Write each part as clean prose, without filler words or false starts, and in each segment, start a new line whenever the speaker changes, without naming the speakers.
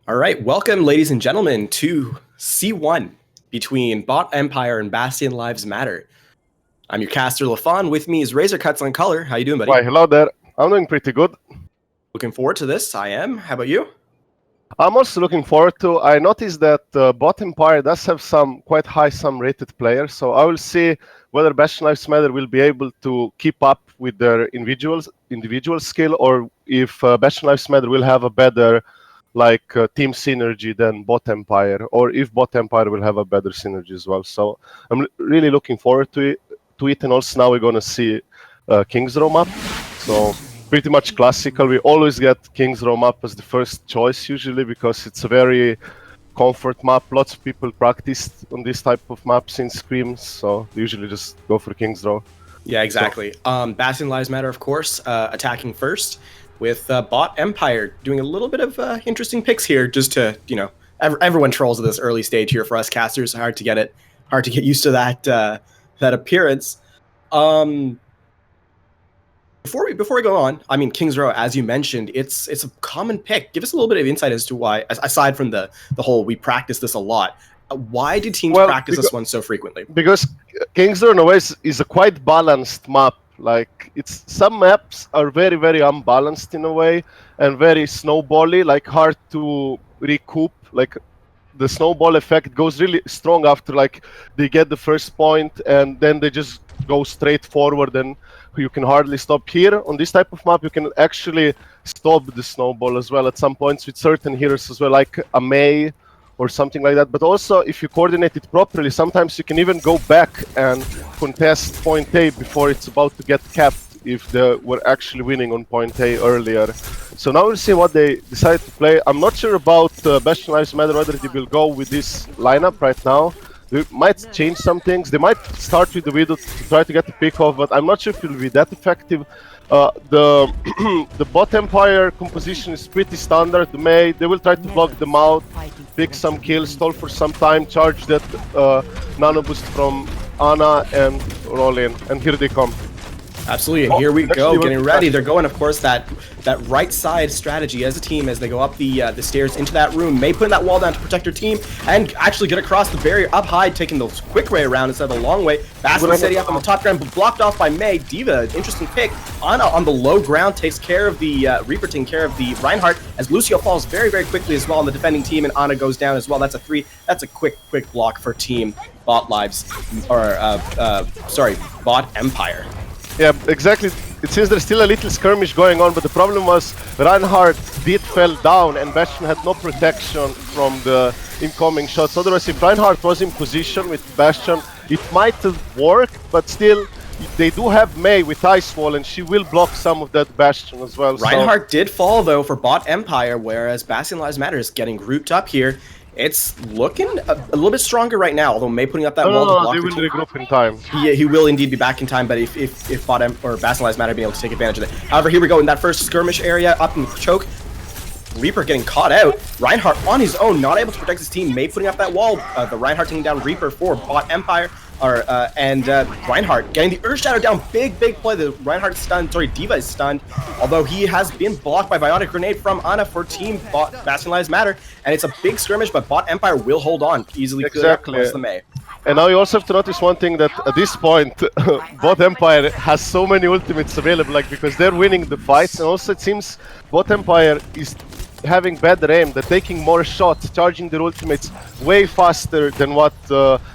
All right, welcome, ladies and gentlemen, to C1 between Bot Empire and Bastion Lives Matter. I'm your caster, LaFon. With me is Razor Cuts on Color. How you doing, buddy?
Why, hello there. I'm doing pretty good.
Looking forward to this. I am. How about you?
I'm also looking forward to. I noticed that Bot Empire does have some quite high rated players, so I will see whether Bastion Lives Matter will be able to keep up with their individual skill, or if Bastion Lives Matter will have a better team synergy than Bot Empire, or if Bot Empire will have a better synergy as well. So I'm really looking forward to it, and also now we're gonna see King's Row map. So pretty much classical. We always get King's Row map as the first choice usually because it's a very comfort map. Lots of people practiced on this type of maps in scrims, so they usually just go for King's Row.
Yeah, exactly. So, Bastion Lives Matter, of course, attacking first, with Bot Empire doing a little bit of interesting picks here, just to, everyone trolls at this early stage here for us casters. Hard to get used to that appearance. Before we go on, I mean, King's Row, as you mentioned, it's a common pick. Give us a little bit of insight as to why, aside from the whole we practice this a lot. Why do teams practice this one so frequently?
Because King's Row in a way is a quite balanced map. Some maps are very, very unbalanced in a way and very snowbally, hard to recoup. The snowball effect goes really strong after they get the first point and then they just go straight forward and you can hardly stop. Here on this type of map you can actually stop the snowball as well at some points with certain heroes as well, like a Mei or something like that. But also if you coordinate it properly, sometimes you can even go back and contest point A before it's about to get capped if they were actually winning on point A earlier. So now we'll see what they decide to play. I'm not sure about Bastion Lives Matter, whether they will go with this lineup right now. They might change some things. They might start with the Widow to try to get the pick off, but I'm not sure if it will be that effective. The Bot Empire composition is pretty standard. The Mei, they will try to block them out, pick some kills, stall for some time, charge that nano boost from Ana and roll in. And here they come.
Absolutely, and here we go, getting ready. They're going, of course, that right side strategy as a team as they go up the stairs into that room. Mei putting that wall down to protect her team and actually get across the barrier up high, taking the quick way around instead of the long way. Bastion steady up on the top ground, but blocked off by Mei. D.Va, interesting pick. Ana on the low ground takes care of the Reaper, taking care of the Reinhardt as Lucio falls very, very quickly as well on the defending team, and Ana goes down as well. That's a 3. That's a quick block for team Bot Lives, or Bot Empire.
Yeah, exactly. It seems there's still a little skirmish going on, but the problem was Reinhardt did fell down and Bastion had no protection from the incoming shots. Otherwise, if Reinhardt was in position with Bastion, it might have worked, but still, they do have Mei with Ice Wall and she will block some of that Bastion as well.
Reinhardt did fall, though, for Bot Empire, whereas Bastion Lives Matter is getting grouped up here. It's looking a little bit stronger right now, although Mei putting up that wall to block.
They will regroup in time.
He will indeed be back in time, but if Bot or Bastion Lives Matter being able to take advantage of it. However, here we go in that first skirmish area, up in choke. Reaper getting caught out. Reinhardt on his own, not able to protect his team. Mei putting up that wall. The Reinhardt taking down Reaper for Bot Empire. And Reinhardt getting the Earth Shadow down. Big play. The Reinhardt stunned. Sorry, D.Va is stunned. Although he has been blocked by Bionic Grenade from Ana for team Bastion Lives Matter. And it's a big skirmish, but Bot Empire will hold on easily.
Exactly.
The Mei.
And now you also have to notice one thing, that at this point, Bot Empire has so many ultimates available, because they're winning the fights. And also it seems Bot Empire is having better aim. They're taking more shots, charging their ultimates way faster than what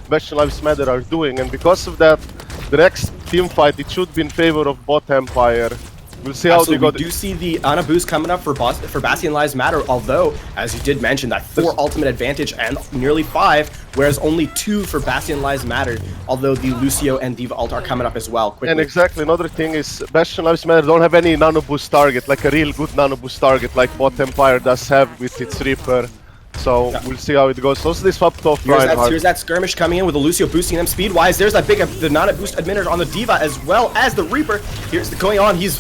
Bastion Lives Matter are doing, and because of that, the next team fight, it should be in favor of Bot Empire. We'll see how they go.
We do see the Ana boost coming up for Bastion Lives Matter, although, as you did mention, that 4 ultimate advantage and nearly 5, whereas only 2 for Bastion Lives Matter, although the Lucio and D.Va ult are coming up as well quickly.
And exactly, another thing is Bastion Lives Matter don't have any nano boost target, like a real good nano boost target like Bot Empire does have with its Reaper. So we'll see how it goes. Also this swapped off Reinhardt.
Here's that skirmish coming in with the Lucio boosting them speed-wise. There's that big the nano boost administered on the D.Va as well as the Reaper. Here's the going on. He's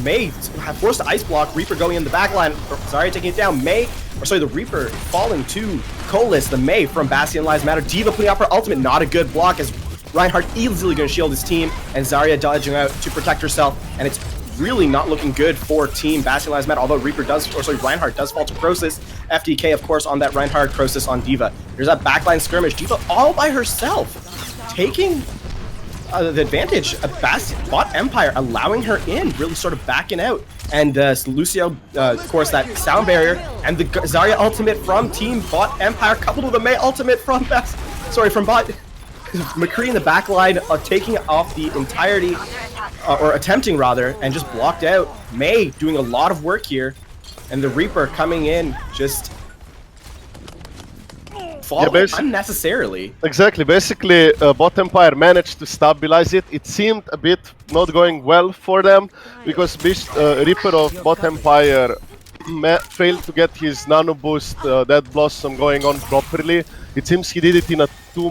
Mei forced to ice block. Reaper going in the back line. Sorry, taking it down. The Reaper falling to Colis, the Mei from Bastion Lives Matter. D.Va putting up her ultimate. Not a good block as Reinhardt easily going to shield his team, and Zarya dodging out to protect herself, and it's really not looking good for Team Bastion Lives Matter, although Reinhardt does fall to Crosis FDK, of course, on that Reinhardt, Croesus on D.Va. There's that backline skirmish. D.Va all by herself, taking the advantage. Bot Empire allowing her in, really sort of backing out. And Lucio, of course, that sound barrier, and the Zarya ultimate from Team Bot Empire, coupled with the Mei ultimate from from Bot. McCree in the back line taking off the entirety, or attempting rather, and just blocked out. Mei doing a lot of work here, and the Reaper coming in just falling unnecessarily.
Exactly. Basically, Bot Empire managed to stabilize it. It seemed a bit not going well for them because Reaper of Bot Empire failed to get his nano boost, that blossom going on properly. It seems he did it in a too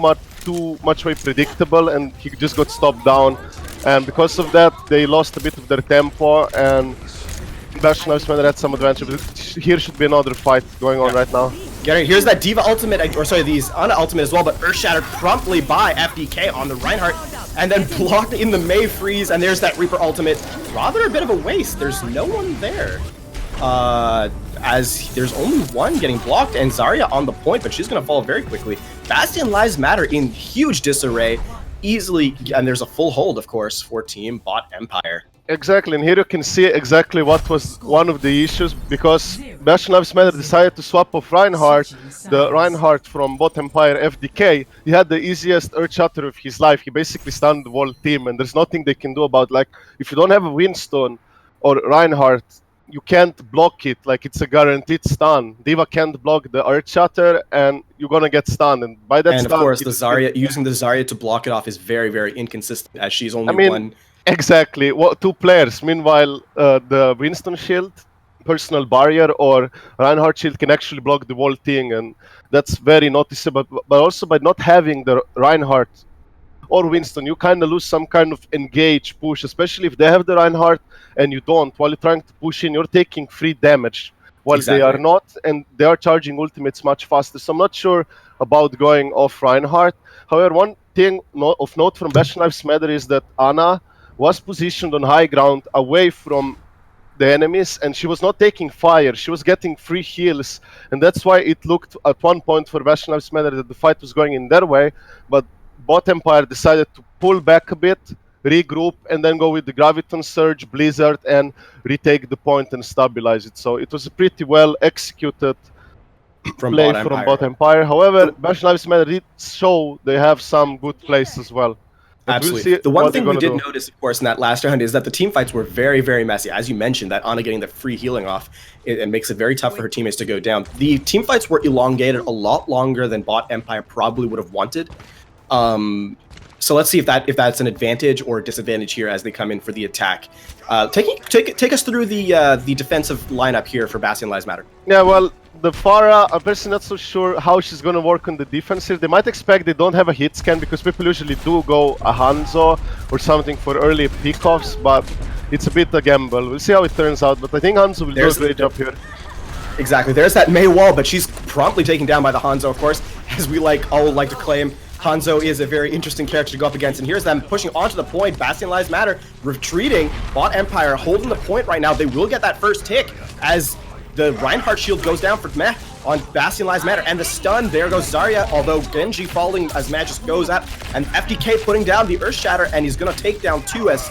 much way predictable, and he just got stopped down. And because of that, they lost a bit of their tempo, and Nationalism had some advantage. But here should be another fight going on right now.
Here's that D.Va ultimate, or sorry, these Ana ultimate as well, but Earth Shattered promptly by FDK on the Reinhardt, and then blocked in the Mei freeze, and there's that Reaper ultimate. Rather a bit of a waste. There's no one there. As there's only one getting blocked, and Zarya on the point, but she's going to fall very quickly. Bastion Lives Matter in huge disarray, easily, and there's a full hold, of course, for Team Bot Empire.
Exactly, and here you can see exactly what was one of the issues, because Bastion Lives Matter decided to swap off Reinhardt, the Reinhardt from Bot Empire FDK. He had the easiest Earth Shatter of his life. He basically stunned the whole team, and there's nothing they can do about, like, if you don't have a Winston or Reinhardt, you can't block it, like it's a guaranteed stun. D.Va can't block the Earth Shatter, and you're gonna get stunned. And by that
stun, of course, the Zarya using the Zarya to block it off is very, very inconsistent, as she's only one.
Exactly. Two players. Meanwhile, the Winston shield, personal barrier, or Reinhardt shield can actually block the whole thing, and that's very noticeable. But also by not having the Reinhardt or Winston, you kind of lose some kind of engage push, especially if they have the Reinhardt and you don't. While you're trying to push in, you're taking free damage, while they are not, and they are charging ultimates much faster. So I'm not sure about going off Reinhardt. However, one thing of note from Bastion Lives Matter is that Ana was positioned on high ground away from the enemies, and she was not taking fire. She was getting free heals, and that's why it looked at one point for Bastion Lives Matter that the fight was going in their way, but Bot Empire decided to pull back a bit, regroup, and then go with the Graviton Surge, Blizzard, and retake the point and stabilize it. So it was a pretty well executed play from Bot Empire. However, Bastion Lives Matter did show they have some good plays as well.
Absolutely. We'll the one thing we did notice, of course, in that last round is that the team fights were very, very messy. As you mentioned, that Ana getting the free healing off, it makes it very tough for her teammates to go down. The team fights were elongated a lot longer than Bot Empire probably would have wanted. So let's see if that's an advantage or a disadvantage here as they come in for the attack. Take us through the defensive lineup here for Bastion Lives Matter.
Yeah, well, the Pharah, I'm personally not so sure how she's going to work on the defense here. They might expect they don't have a hit scan because people usually do go a Hanzo or something for early pickoffs, but it's a bit a gamble. We'll see how it turns out, but I think Hanzo will do a great job here.
Exactly. There's that Mei wall, but she's promptly taken down by the Hanzo, of course, as we all like to claim. Hanzo is a very interesting character to go up against, and here's them pushing onto the point. Bastion Lives Matter retreating. Bot Empire holding the point right now. They will get that first tick as the Reinhardt shield goes down for Meh on Bastion Lives Matter, and the stun, there goes Zarya, although Genji falling as Meh just goes up, and FDK putting down the Earth Shatter, and he's going to take down 2 as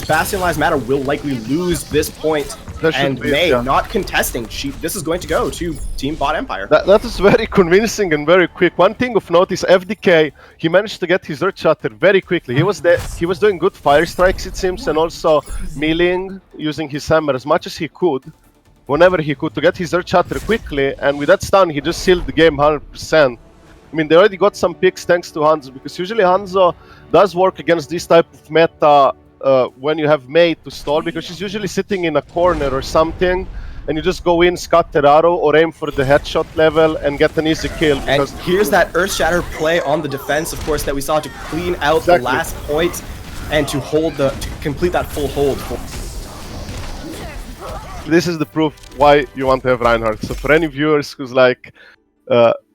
Bastion Lives Matter will likely lose this point. And Mei not contesting. This is going to go to Team Bot Empire.
That is very convincing and very quick. One thing of note is FDK, he managed to get his Earth Shatter very quickly. He was doing good fire strikes, it seems, and also mealing, using his hammer as much as he could, whenever he could, to get his Earth Shatter quickly, and with that stun, he just sealed the game 100%. I mean, they already got some picks thanks to Hanzo, because usually Hanzo does work against this type of meta when you have Mei to stall, because she's usually sitting in a corner or something, and you just go in, scatter arrow, or aim for the headshot level and get an easy kill.
And here's that Earth Shatter play on the defense, of course, that we saw to clean out the last point and to complete that full hold.
This is the proof why you want to have Reinhardt. So for any viewers who's like,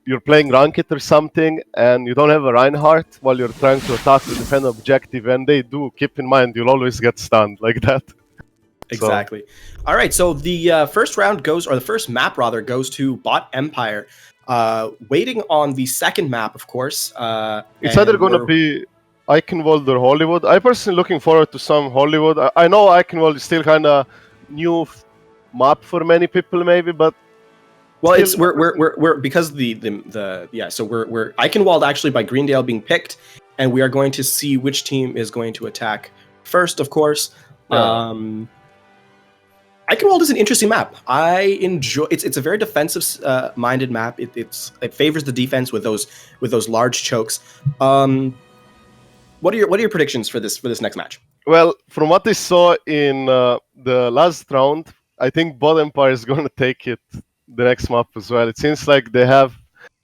you're playing Ranked or something and you don't have a Reinhardt while you're trying to attack the defend objective, and they do, keep in mind you'll always get stunned like that.
Exactly. All right, so the first round goes, or the first map rather, goes to Bot Empire. Waiting on the second map, of course.
It's either
And
going to be Eichenwald or Hollywood. I personally looking forward to some Hollywood. I know Eichenwald is still kind of new map for many people, maybe, but
well,
still,
it's we're because so we're Eichenwald actually by Greendale being picked, and we are going to see which team is going to attack first, of course.
yeah.
Eichenwald is an interesting map. I enjoy it's a very defensive minded map. It favors the defense with those large chokes. What are your predictions for this next match?
Well, from what I saw in the last round, I think Bot Empire is going to take it the next map as well. It seems like they have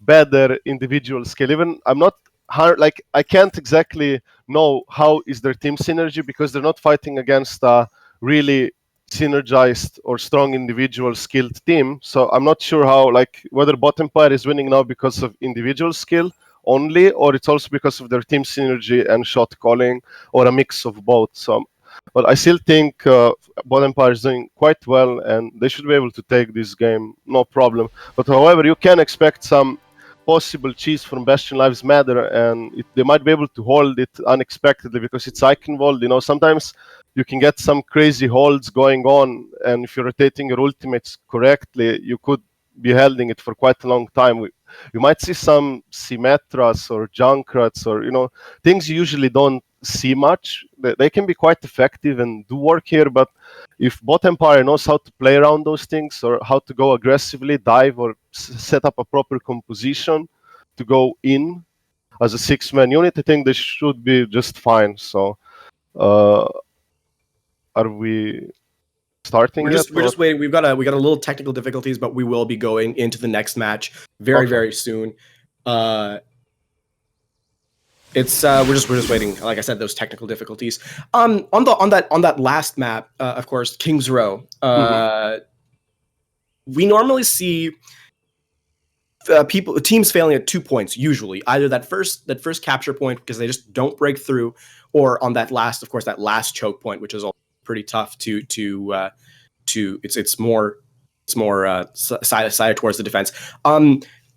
better individual skill. Even I'm not hard, like I can't exactly know how is their team synergy because they're not fighting against a really synergized or strong individual skilled team. So I'm not sure how like whether Bot Empire is winning now because of individual skill only, or it's also because of their team synergy and shot calling, or a mix of both. So, but I still think Bot Empire is doing quite well, and they should be able to take this game, no problem. But however, you can expect some possible cheese from Bastion Lives Matter, and they might be able to hold it unexpectedly because it's Eichenwald. You know, sometimes you can get some crazy holds going on, and if you're rotating your ultimates correctly, you could be holding it for quite a long time. You might see some Symmetras or Junkrats or things you usually don't see much. They can be quite effective and do work here, but if Bot Empire knows how to play around those things or how to go aggressively, dive or set up a proper composition to go in as a six-man unit, I think they should be just fine. So, are we starting
We're
yet?
just waiting. We got a little technical difficulties, but we will be going into the next match very soon. It's we're just waiting. Like I said, those technical difficulties. On that last map, of course, Kings Row. We normally see teams failing at 2 points usually. Either that first capture point because they just don't break through, or on that last, of course, that last choke point, which is all pretty tough to it's more sided towards the defense.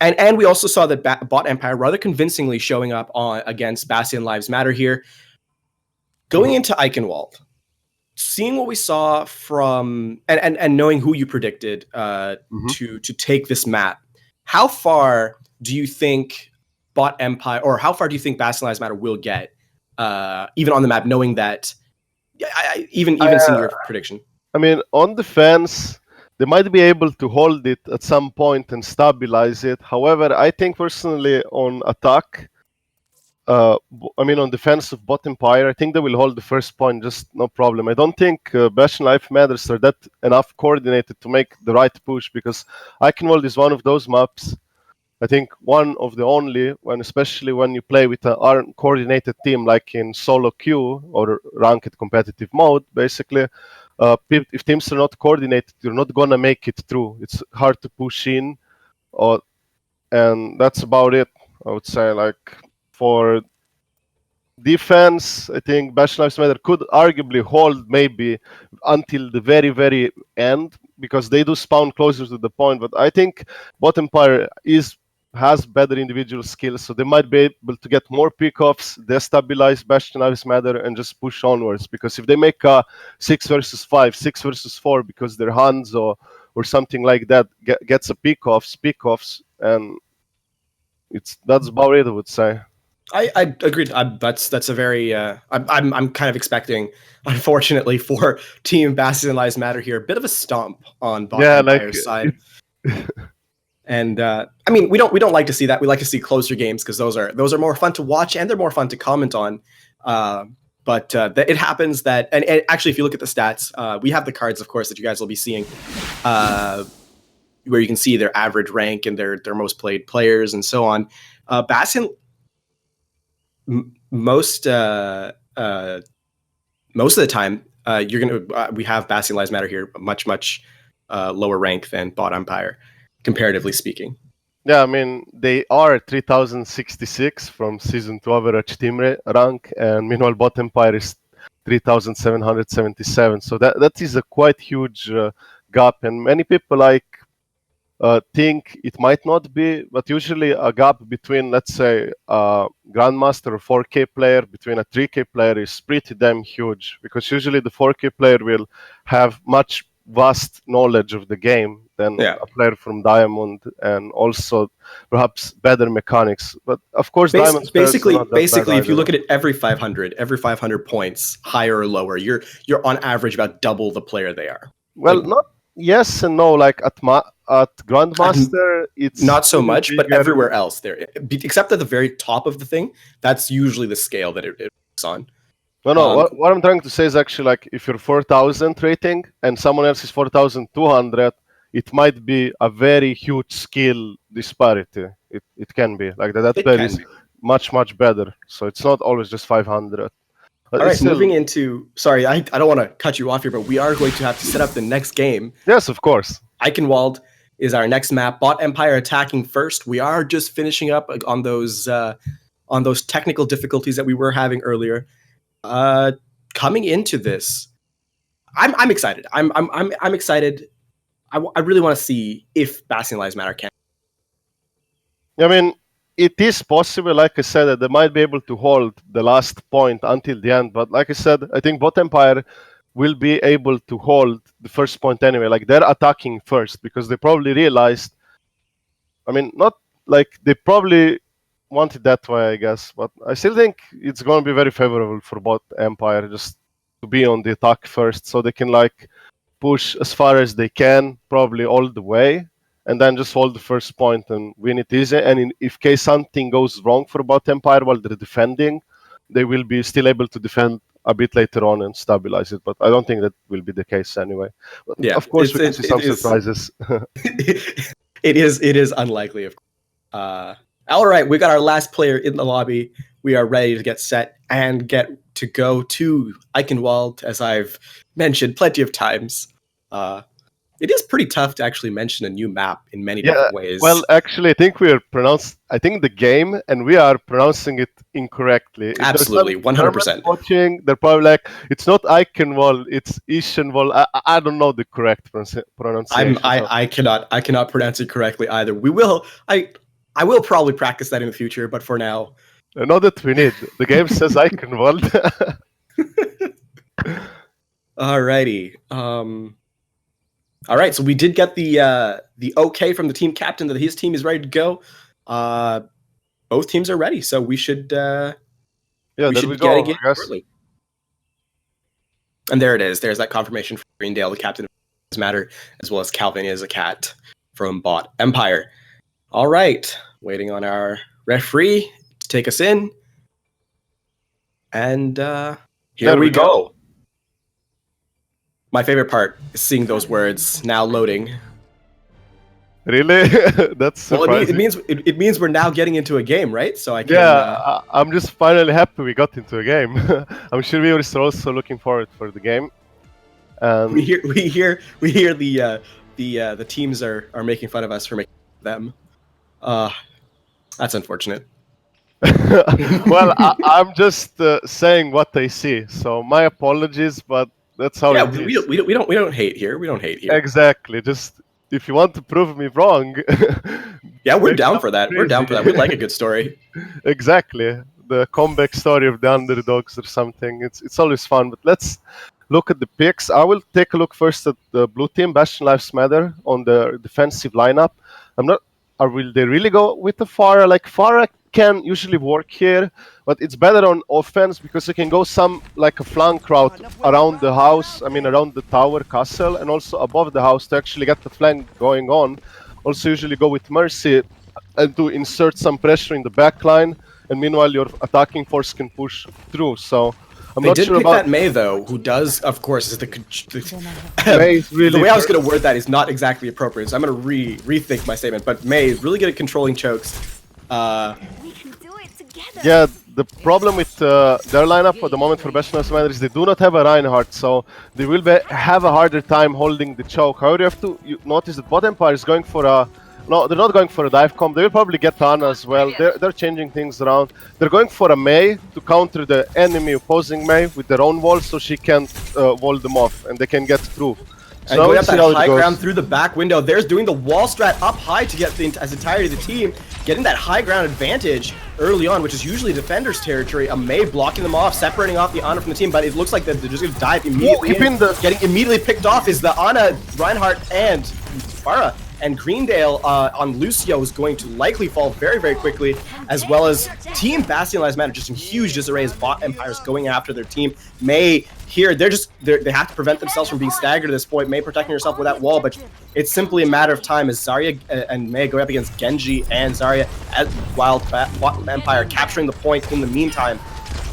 And we also saw that Bot Empire rather convincingly showing up against Bastion Lives Matter here. Going into Eichenwald, seeing what we saw from and knowing who you predicted to take this map, how far do you think Bot Empire, or how far do you think Bastion Lives Matter will get, even on the map, knowing that, even seeing your prediction?
I mean, on defense, they might be able to hold it at some point and stabilize it. However, I think personally on attack, on defense of Bot Empire, I think they will hold the first point just no problem. I don't think Bastion Life Matters are that enough coordinated to make the right push because Eichenwald is one of those maps. I think one of the only, especially when you play with an uncoordinated team like in solo queue or ranked competitive mode, basically, if teams are not coordinated, you're not gonna make it through. It's hard to push in, and that's about it. I would say, like for defense, I think Bastion Lives Matter could arguably hold maybe until the very, very end because they do spawn closer to the point. But I think Bot Empire has better individual skills, so they might be able to get more pickoffs, destabilize Bastion Lives Matter, and just push onwards. Because if they make a 6 versus 5, 6 versus 4, because their hands or something like that gets a pickoffs, and that's about it, I would say.
I agreed. That's a very I'm kind of expecting, unfortunately for Team Bastion Lives Matter here, a bit of a stomp on Bot Empire's side. And I mean, we don't like to see that. We like to see closer games because those are more fun to watch and they're more fun to comment on. But it happens that, and actually, if you look at the stats, we have the cards, of course, that you guys will be seeing, where you can see their average rank and their most played players and so on. Bastion, most of the time, we have Bastion Lives Matter here much lower rank than Bot Empire, comparatively speaking.
Yeah, I mean, they are 3066 from Season 2 average team rank, and meanwhile Bot Empire is 3,777. So that is a quite huge gap, and many people think it might not be, but usually a gap between, let's say, a Grandmaster or 4K player between a 3K player is pretty damn huge, because usually the 4K player will have much vast knowledge of the game than a player from Diamond, and also perhaps better mechanics. But of course, Diamond
basically, if you look at it every 500 points, higher or lower, you're on average about double the player they are.
Well, like, not yes and no. Like at Grandmaster, it's
not so much, bigger. But everywhere else there, except at the very top of the thing, that's usually the scale that it works on.
No. What I'm trying to say is actually, like, if you're 4,000 rating and someone else is 4,200, it might be a very huge skill disparity. It can be like that. That player is much better. So it's not always just 500.
All right, moving into... Sorry, I don't want to cut you off here, but we are going to have to set up the next game.
Yes, of course.
Eichenwald is our next map. Bot Empire attacking first. We are just finishing up on those technical difficulties that we were having earlier. Coming into this, I'm excited. I'm excited. I really want to see if Bastion Lives Matter can.
I mean, it is possible, like I said, that they might be able to hold the last point until the end. But like I said, I think Bot Empire will be able to hold the first point anyway. Like, they're attacking first because they probably realized, I mean, not like they probably wanted that way, I guess. But I still think it's going to be very favorable for Bot Empire just to be on the attack first, so they can like push as far as they can, probably all the way, and then just hold the first point and win it easy. And if case something goes wrong for Bot Empire while they're defending, they will be still able to defend a bit later on and stabilize it. But I don't think that will be the case anyway. But yeah, of course, we can see some surprises.
It is unlikely, of course. All right, we got our last player in the lobby. We are ready to get set and get to go to Eichenwald, as I've mentioned plenty of times. It is pretty tough to actually mention a new map in many different ways.
Well, actually, I think the game, and we are pronouncing it incorrectly.
Absolutely, 100%.
Watching, they're probably like, it's not Eichenwald, it's Eichenwald. I don't know the correct pronunciation.
I cannot pronounce it correctly either. I will probably practice that in the future, but for now,
I know that we need. The game says Eichenwald.
Alrighty. All right, so we did get the okay from the team captain that his team is ready to go. Both teams are ready, so we should get it shortly. And there it is. There's that confirmation from Greendale, the captain of Matter, as well as Calvin is a cat from Bot Empire. All right, waiting on our referee to take us in, and here we go. My favorite part is seeing those words now loading.
Really? That's surprising.
Well, it means we're now getting into a game, right? So I can.
Yeah, I'm just finally happy we got into a game. I'm sure we were also looking forward for the game.
We hear the teams are making fun of us for making them. That's unfortunate.
Well, I'm just saying what I see. So my apologies, but that's how it is.
We don't hate here. We don't hate here.
Exactly. Just if you want to prove me wrong.
Yeah, we're down for that. We're down for that. We like a good story.
Exactly. The comeback story of the underdogs or something. It's always fun. But let's look at the picks. I will take a look first at the blue team, Bastion Lives Matter, on the defensive lineup. Will they really go with the Pharah? Like, Pharah can usually work here, but it's better on offense because you can go like a flank route around the house, around the tower castle, and also above the house to actually get the flank going on. Also usually go with Mercy and to insert some pressure in the back line, and meanwhile your attacking force can push through. So I'm not sure about
that Mei, though, who does, of course, is
really
the way I was going to word that is not exactly appropriate, so I'm going to rethink my statement. But Mei is really good at controlling chokes.
Yeah, the problem with their lineup for the moment for Bastion Lives Matter is they do not have a Reinhardt, so they will have a harder time holding the choke. However, you have to notice that Bot Empire is going for a No, they're not going for a dive comp. They will probably get Ana as well. They're changing things around. They're going for a Mei to counter the enemy opposing Mei with their own wall, so she can't wall them off and they can get through. So
And
now
going
we'll
up
see
that
how it
high
goes.
ground through the back window. There's doing the wall strat up high to get as entirety of the team, getting that high ground advantage early on, which is usually defender's territory. A Mei blocking them off, separating off the Ana from the team, but it looks like they're just going to dive immediately. Getting immediately picked off is the Ana, Reinhardt, and Farah. And Greendale on Lucio is going to likely fall very, very quickly, as well as Team Bastion Lives Matter just in huge disarray as bot Empires going after their team. Mei here, they have to prevent themselves from being staggered at this point. Mei protecting herself with that wall, but it's simply a matter of time as Zarya and Mei go up against Genji and Zarya while bot Empire capturing the point in the meantime.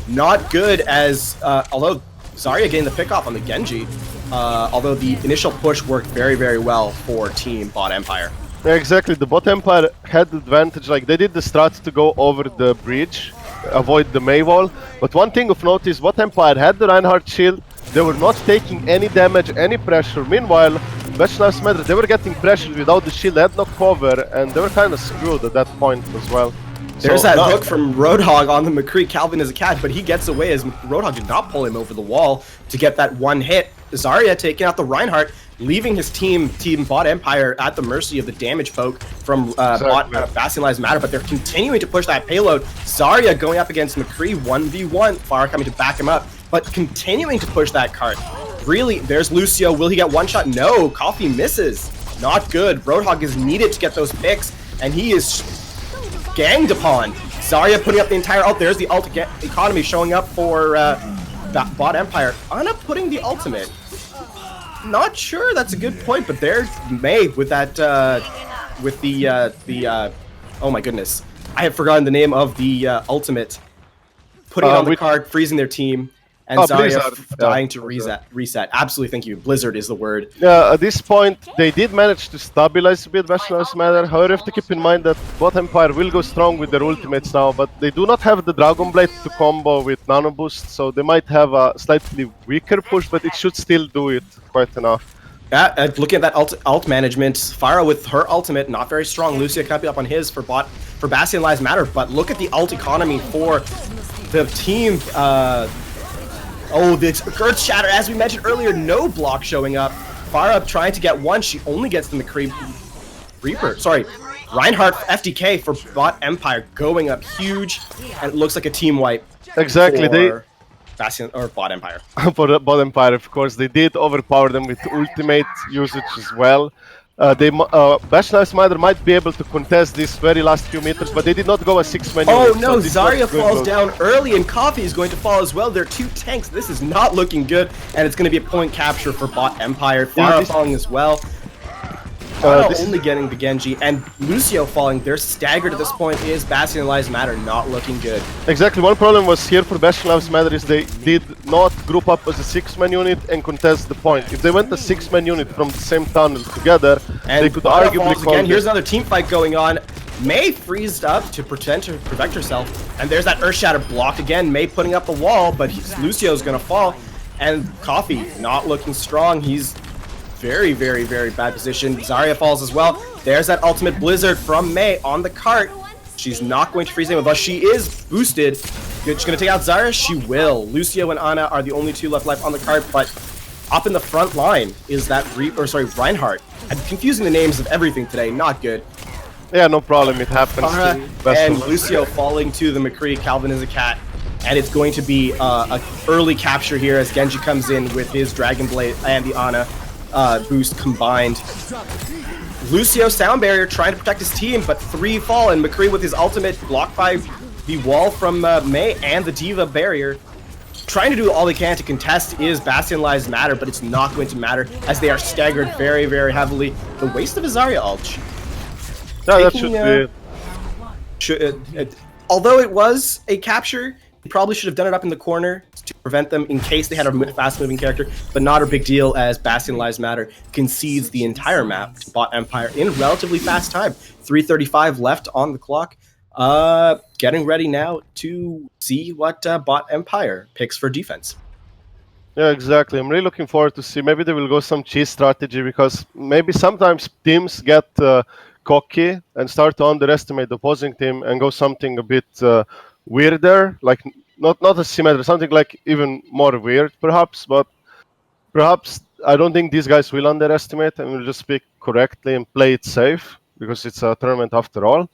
Not good as, although Zarya getting the pick off on the Genji, although the initial push worked very, very well for Team Bot Empire.
Yeah, exactly. The Bot Empire had the advantage, like they did the strats to go over the bridge, avoid the Mei wall. But one thing of note is Bot Empire had the Reinhardt shield, they were not taking any damage, any pressure. Meanwhile, Bastion Lives Matter, they were getting pressured without the shield, they had no cover, and they were kind of screwed at that point as well.
There's that hook from Roadhog on the McCree. Calvin is a cat, but he gets away as Roadhog did not pull him over the wall to get that one hit. Zarya taking out the Reinhardt, leaving his team Bot Empire at the mercy of the damage poke from Bastion Lives Matter, but they're continuing to push that payload. Zarya going up against McCree 1v1, Farah coming to back him up, but continuing to push that cart. Really, there's Lucio. Will he get one shot? No, Coffee misses. Not good. Roadhog is needed to get those picks, and he is ganged upon. Zarya putting up the entire ult. There's the ult economy showing up for Bot Empire. Ana putting the ultimate. Not sure that's a good point, but there's Mei with that oh my goodness, I have forgotten the name of the ultimate. Putting it on the card, freezing their team. And Zarya dying to reset. Absolutely, thank you. Blizzard is the word.
Yeah, at this point, they did manage to stabilize a bit Bastion Lives Matter. However, you have to keep in mind that Bot Empire will go strong with their ultimates now, but they do not have the Dragon Blade to combo with Nano Boost, so they might have a slightly weaker push, but it should still do it quite enough.
Yeah, looking at that ult management, Farah with her ultimate, not very strong. Lucia can't be up on his for Bastion Lives Matter, but look at the ult economy for the team. Oh, the Earth Shatter, as we mentioned earlier, no block showing up. Farah trying to get one, she only gets the McCree Reaper. Sorry, Reinhardt FDK for Bot Empire going up huge, and it looks like a team wipe.
Exactly,
for Bastion or Bot Empire.
For Bot Empire, of course, they did overpower them with ultimate usage as well. Bastion Lives Matter might be able to contest this very last few meters, but they did not go a 6-man
Oh
unit,
no,
so
Zarya falls down early and Coffee is going to fall as well. They're two tanks. This is not looking good, and it's going to be a point capture for Bot Empire. Farah falling as well. Only getting the Genji, and Lucio falling. They're staggered at this point. Is Bastion Lives Matter not looking good?
Exactly. One problem was here for Bastion Lives Matter is they did not group up as a 6-man unit and contest the point. If they went a 6-man unit from the same tunnel together,
and
they could arguably
again. Here's another team fight going on. Mei freezed up to protect herself, and there's that Earth Shatter blocked again. Mei putting up the wall, but Lucio's gonna fall, and Coffee not looking strong. He's very, very, very bad position. Zarya falls as well. There's that ultimate Blizzard from Mei on the cart. She's not going to freeze anyone, but she is boosted. She's going to take out Zarya? She will. Lucio and Ana are the only two left on the cart, but up in the front line is that Reinhardt. I'm confusing the names of everything today. Not good.
Yeah, no problem. It happens.
And Lucio falling to the McCree. Calvin is a cat. And it's going to be an early capture here as Genji comes in with his Dragon Blade and the Ana boost combined. Lucio Sound Barrier trying to protect his team, but 3 fall, and McCree with his ultimate blocked by the wall from Mei and the Diva Barrier. Trying to do all they can to contest is Bastion Lives Matter, but it's not going to matter as they are staggered very, very heavily. The waste of a Zarya ult.
No, that should be
although it was a capture, he probably should have done it up in the corner to prevent them in case they had a fast-moving character, but not a big deal as Bastion Lives Matter concedes the entire map to Bot Empire in relatively fast time. 3:35 left on the clock. Getting ready now to see what Bot Empire picks for defense.
Yeah, exactly. I'm really looking forward to see. Maybe they will go some cheese strategy because maybe sometimes teams get cocky and start to underestimate the opposing team and go something a bit weirder, like not asymmetric, something like even more weird, perhaps. But perhaps I don't think these guys will underestimate and will just speak correctly and play it safe because it's a tournament after all.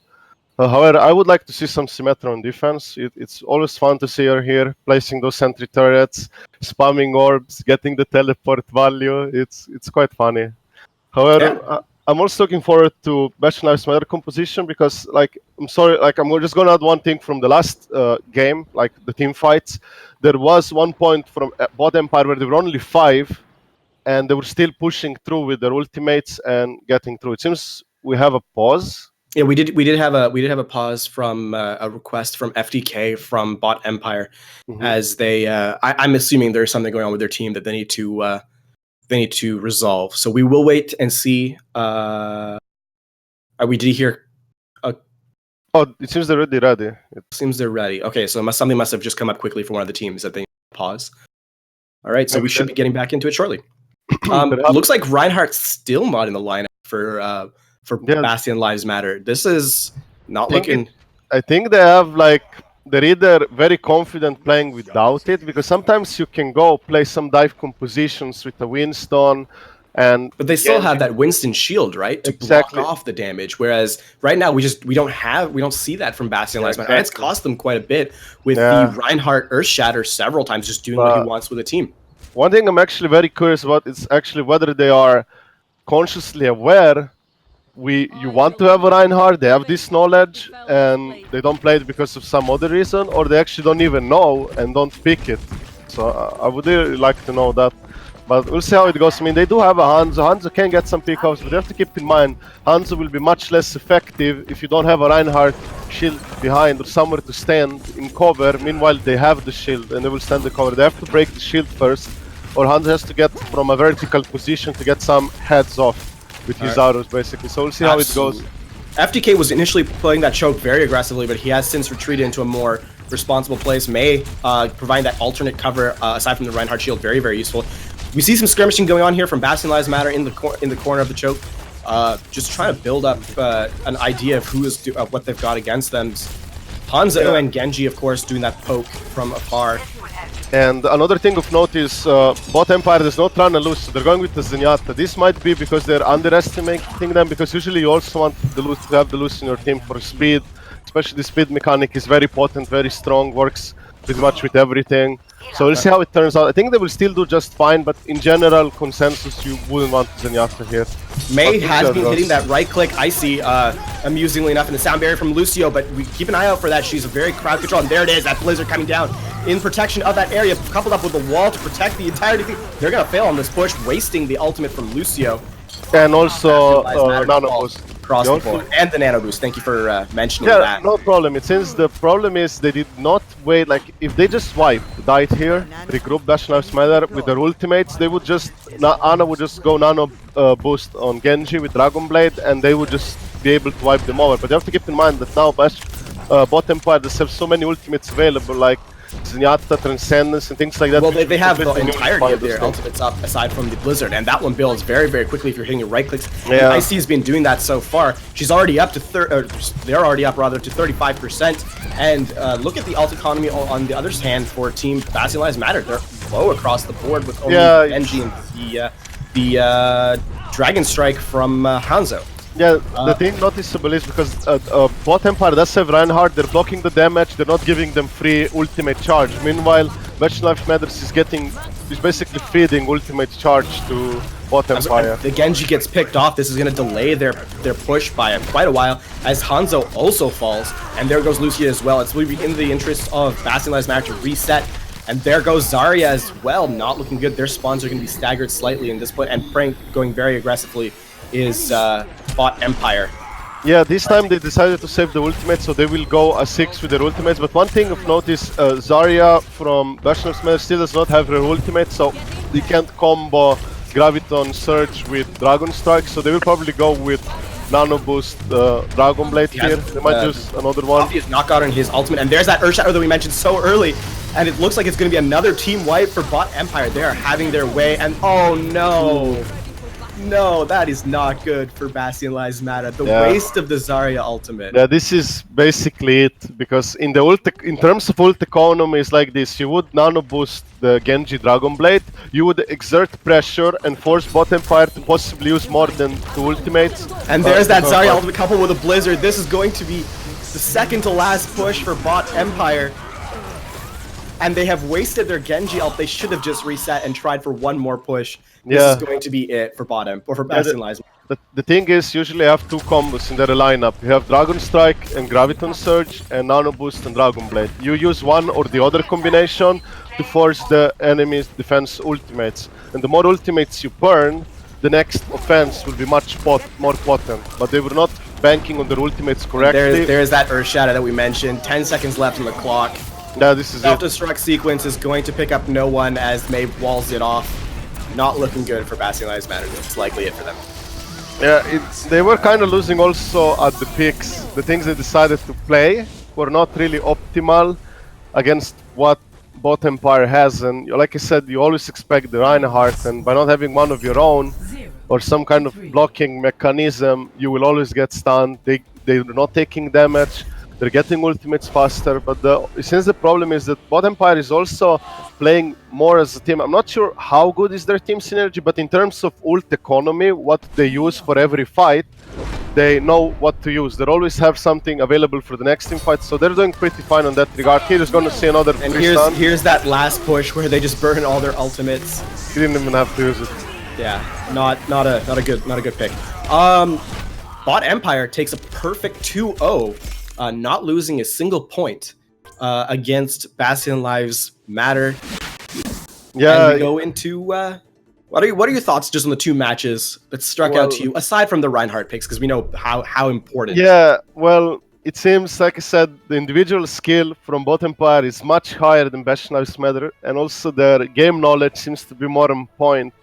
However, I would like to see some symmetry on defense. It's always fun to see her here placing those sentry turrets, spamming orbs, getting the teleport value. It's quite funny. However, I'm also looking forward to Bastion Lives Matter composition because, like, I'm sorry, like, I'm just gonna add one thing from the last game, like the team fights. There was one point from bot Empire where there were only 5, and they were still pushing through with their ultimates and getting through. It seems we have a pause.
Yeah, we did have a pause from a request from FDK from Bot Empire, as they I'm assuming there's something going on with their team that they need to resolve. So we will wait and see. Did you hear?
Oh, it seems they're already ready.
It seems they're ready. Okay, so something must have just come up quickly for one of the teams that they need to pause. All right, so we should be getting back into it shortly. Looks like Reinhardt's still not in the lineup for Bastion Lives Matter. This is not looking.
I think they have they're either very confident playing without it, because sometimes you can go play some dive compositions with a Winston,
but they still have that Winston shield, right, to block off the damage. Whereas right now we don't see that from Bastion Lives Matter. And it's cost them quite a bit with the Reinhardt Earth Shatter several times, just doing what he wants with the team.
One thing I'm actually very curious about is actually whether they are consciously aware you want to have a Reinhardt, they have this knowledge, and they don't play it because of some other reason, or they actually don't even know and don't pick it. So I would really like to know that. But we'll see how it goes. I mean, they do have a Hanzo. Hanzo can get some pickups, but you have to keep in mind, Hanzo will be much less effective if you don't have a Reinhardt shield behind or somewhere to stand in cover. Meanwhile, they have the shield and they will stand the cover. They have to break the shield first, or Hanzo has to get from a vertical position to get some heads off with his arrows, basically. So we'll see how it goes.
FDK was initially playing that choke very aggressively, but he has since retreated into a more responsible place. May provide that alternate cover aside from the Reinhardt shield, very, very useful. We see some skirmishing going on here from Bastion Lives Matter in the corner of the choke, just trying to build up an idea of what they've got against them. Hanzo and Genji, of course, doing that poke from afar.
And another thing of note is bot Empire does not run a Luz, so they're going with the Zenyatta. This might be because they're underestimating them, because usually you also want the Luz to have the Luz in your team for speed. Especially the speed mechanic is very potent, very strong, works pretty much with everything. So we'll see how it turns out. I think they will still do just fine, but in general, consensus, you wouldn't want Zenyatta here.
May has been hitting that right click icy, amusingly enough, in the sound barrier from Lucio, but we keep an eye out for that. She's a very crowd control, and there it is, that Blizzard coming down in protection of that area, coupled up with the wall to protect the entirety. They're going to fail on this push, wasting the ultimate from Lucio.
And also, Nano Boost.
Across the board. And the Nano Boost, thank you for mentioning that.
No problem. Since the problem is they did not wait, like, if they just died here, regroup Bastion Lives Matter with their ultimates, they would just, Ana would just go Nano Boost on Genji with Dragon Blade, and they would just be able to wipe them over. But you have to keep in mind that now bot Empire just have so many ultimates available, like Zenyatta, Transcendence, and things like that.
Well, they have the entirety of their ultimates up, aside from the Blizzard, and that one builds very, very quickly if you're hitting your right clicks. Yeah. Icy has been doing that so far. She's already up to they're already up rather to 35%. And look at the ult economy on the other hand for Team Bastion Lives Matter. They're low across the board with only Genji and the Dragon Strike from Hanzo.
Yeah, the thing noticeable is because bot Empire does have Reinhardt, they're blocking the damage, they're not giving them free ultimate charge. Meanwhile, Bastion Lives Matter is basically feeding ultimate charge to bot Empire.
The Genji gets picked off. This is going to delay their push by quite a while, as Hanzo also falls, and there goes Lucia as well. It's really in the interest of Bastion Lives Matter to reset. And there goes Zarya as well, not looking good. Their spawns are going to be staggered slightly in this point, and Prank going very aggressively is bot Empire.
Yeah, this time they decided to save the ultimate, so they will go a 6 with their ultimates. But one thing of note is Zarya from Bastion Lives Matter still does not have her ultimate, so they can't combo Graviton Surge with Dragon Strike, so they will probably go with Nano Boost Dragon Blade here. They might use another one.
Obvious knockout on his ultimate, and there's that Earth Shatter that we mentioned so early, and it looks like it's going to be another team wipe for bot Empire. They are having their way, and oh no! No, that is not good for Bastion Lives Matter. The
Yeah.
waste of the Zarya ultimate.
Yeah, this is basically it, because in the in terms of ult economy, it's like this: you would nano boost the Genji Dragon Blade, you would exert pressure and force bot Empire to possibly use more than 2 ultimates.
And there's that Zarya ultimate coupled with a Blizzard. This is going to be the second to last push for bot Empire. And they have wasted their Genji ult. They should have just reset and tried for one more push. This is going to be it for bot Empire, or for Bastion Lives.
The thing is, usually you have 2 combos in their lineup. You have Dragon Strike and Graviton Surge and Nano Boost and Dragon Blade. You use one or the other combination to force the enemy's defense ultimates. And the more ultimates you burn, the next offense will be much more potent. But they were not banking on their ultimates correctly.
There's that Earth Shadow that we mentioned. 10 seconds left on the clock.
Yeah, this is it.
Self-destruct sequence is going to pick up no one as May walls it off. Not looking good for Bastion Lives Matter. It's likely it for them.
Yeah, they were kind of losing also at the picks. The things they decided to play were not really optimal against what bot Empire has. And like I said, you always expect the Reinhardt, and by not having one of your own or some kind of blocking mechanism, you will always get stunned. They're not taking damage. They're getting ultimates faster, but since the problem is that bot Empire is also playing more as a team. I'm not sure how good is their team synergy, but in terms of ult economy, what they use for every fight, they know what to use. They always have something available for the next team fight, so they're doing pretty fine on that regard. Here is going to see another.
And here's that last push where they just burn all their ultimates.
He didn't even have to use it.
Yeah, not a good pick. Bot Empire takes a perfect 2-0. Not losing a single point against Bastion Lives Matter.
Yeah.
And we go into what are your thoughts just on the two matches that struck out to you, aside from the Reinhardt picks, because we know how important.
Yeah, well, it seems, like I said, the individual skill from bot Empire is much higher than Bastion Lives Matter, and also their game knowledge seems to be more on point,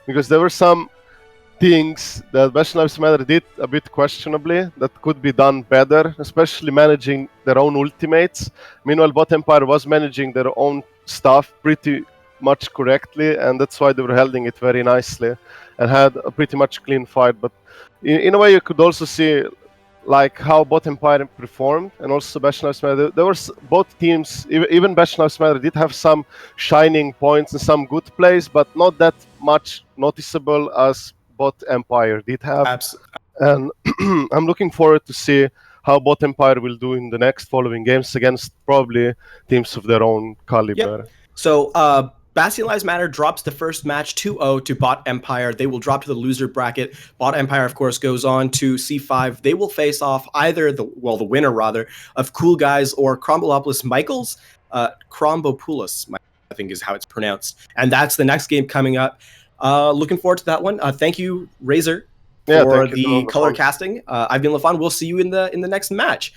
because there were some things that Bastion Lives Matter did a bit questionably that could be done better, especially managing their own ultimates. Meanwhile, bot Empire was managing their own stuff pretty much correctly, and that's why they were holding it very nicely and had a pretty much clean fight. But in a way, you could also see like how bot Empire performed, and also Bastion Lives Matter. There were both teams, even Bastion Lives Matter did have some shining points and some good plays, but not that much noticeable as bot Empire did have.
Absolutely.
And I'm looking forward to see how bot Empire will do in the next following games against probably teams of their own caliber.
Yep. So Bastion Lives Matter drops the first match 2-0 to bot Empire. They will drop to the loser bracket. Bot Empire, of course, goes on to C5. They will face off either the winner rather of Cool Guys or Krombolopoulos Michaels. Krombopoulos, I think is how it's pronounced. And that's the next game coming up. Looking forward to that one. Thank you, Razor, for the color casting. I've been LaFon. We'll see you in the next match.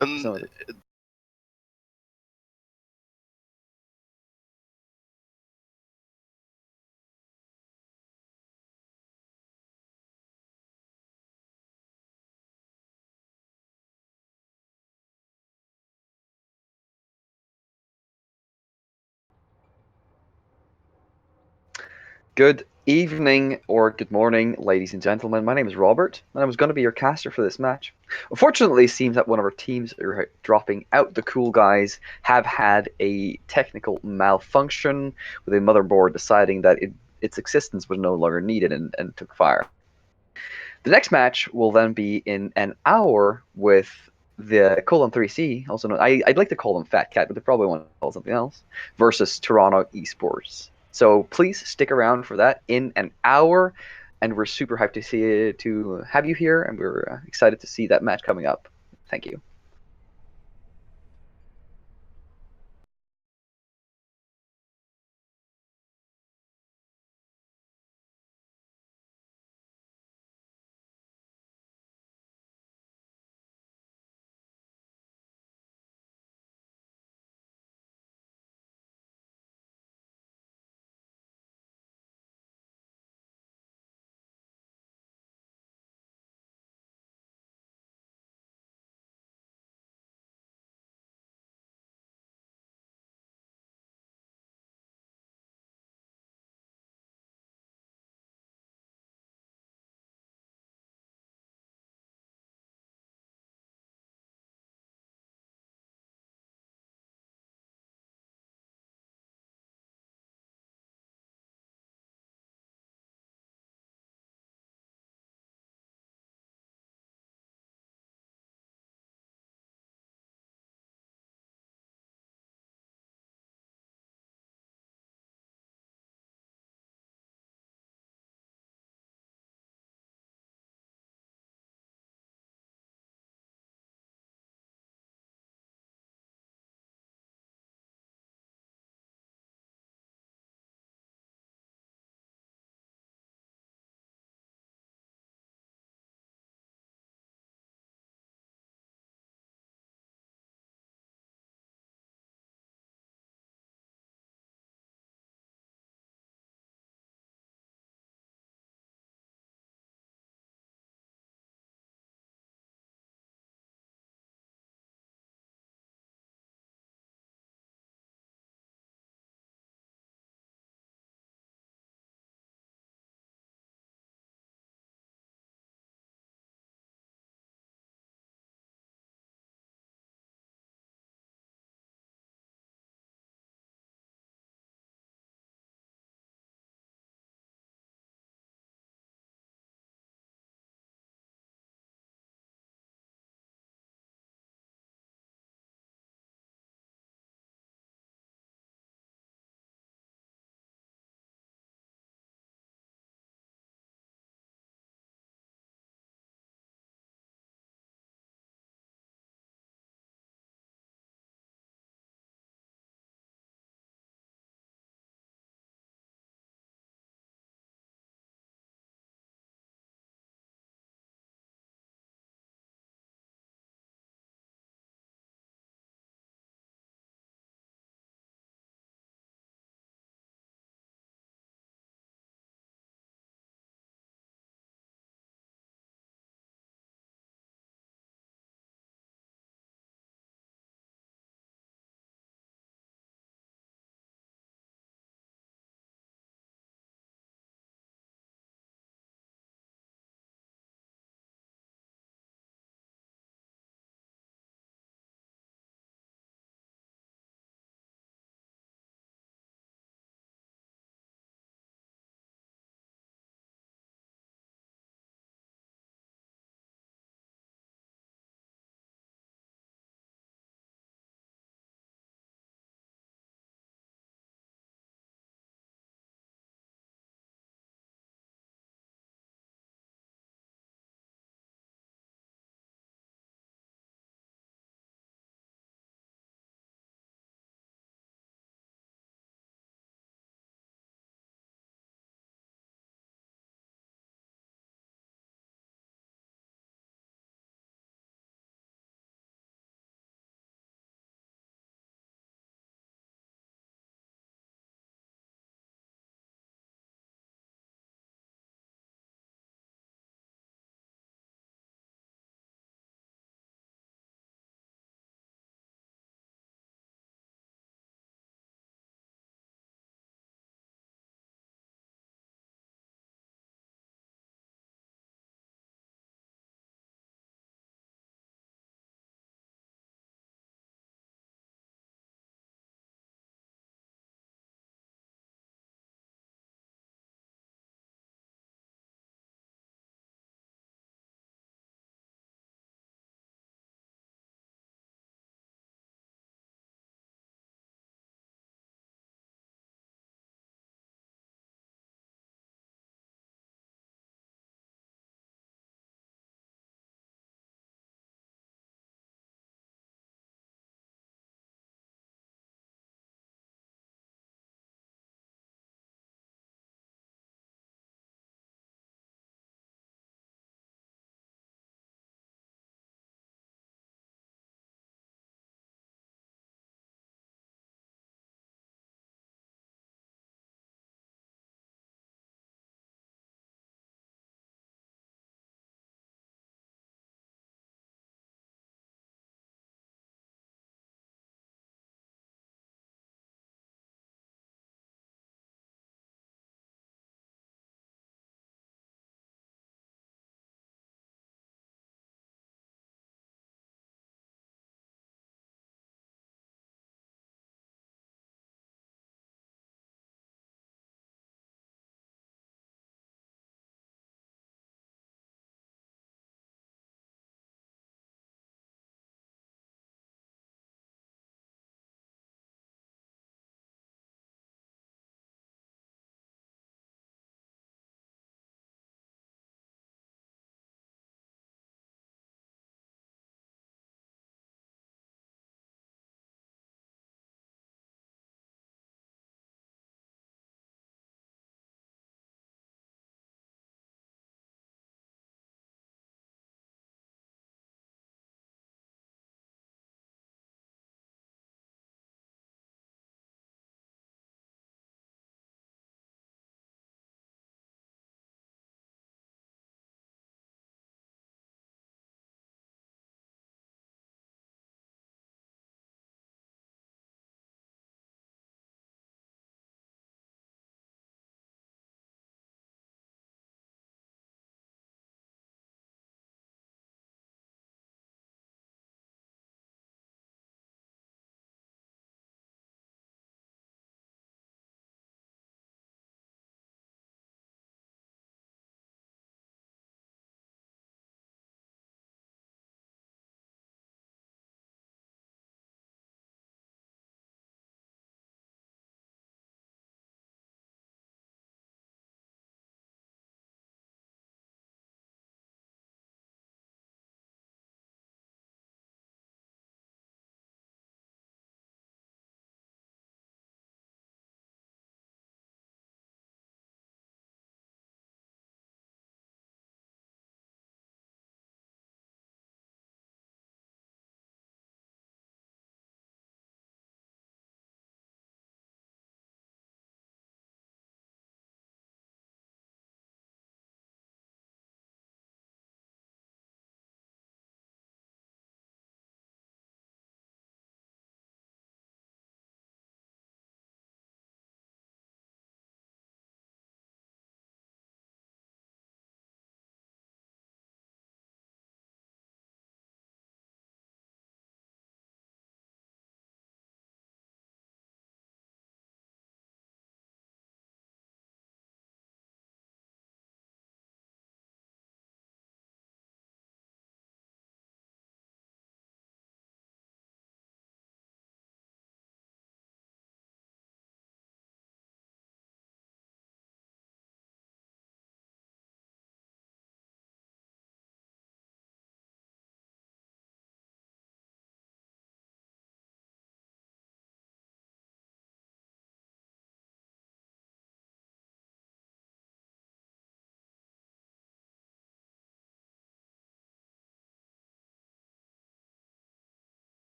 And
So good evening or good morning, ladies and gentlemen. My name is Robert, and I was going to be your caster for this match. Unfortunately, it seems that one of our teams are dropping out. The cool guys have had a technical malfunction with a motherboard deciding that its existence was no longer needed and took fire. The next match will then be in an hour with the Colon 3C, also known, I'd like to call them Fat Cat, but they probably want to call something else, versus Toronto Esports. So please stick around for that in an hour, and we're super hyped to have you here, and we're excited to see that match coming up. Thank you.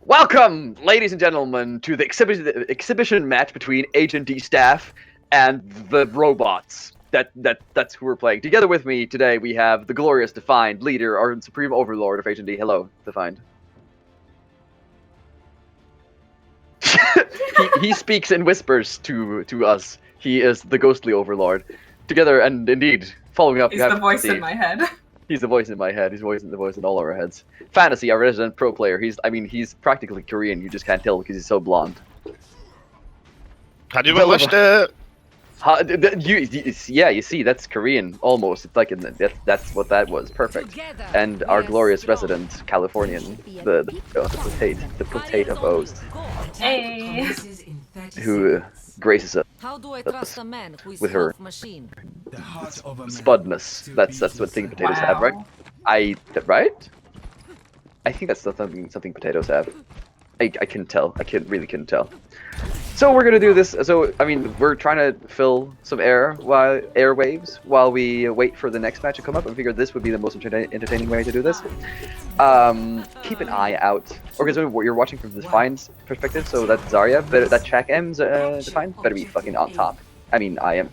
Welcome, ladies and gentlemen, to the exhibition match between HND staff and the robots. That's who we're playing. Together with me today, we have the glorious Defined, leader, our supreme overlord of HND. Hello, Defined. he speaks in whispers to us. He is the ghostly overlord. Together, and indeed, following up,
He's the voice in my head.
He's the voice in my head. He's the voice in all our heads. Fantasy, our resident pro player. He's practically Korean. You just can't tell because he's so blonde.
Have you ever watched the?
Yeah, you see, that's Korean almost. It's like that's what that was. Perfect. And our glorious resident Californian, the potato of O's,
Hey.
who graces us with her spudness. That's what thing potatoes have, right? Right? I think that's something potatoes have. I couldn't tell. I couldn't tell. So we're gonna do this. So I mean, we're trying to fill some airwaves while we wait for the next match to come up. I figured this would be the most entertaining way to do this. Keep an eye out. Okay, so you're watching from the Define's perspective. So that's Zarya. That Shaq M's Define better be fucking on top. I mean, I am.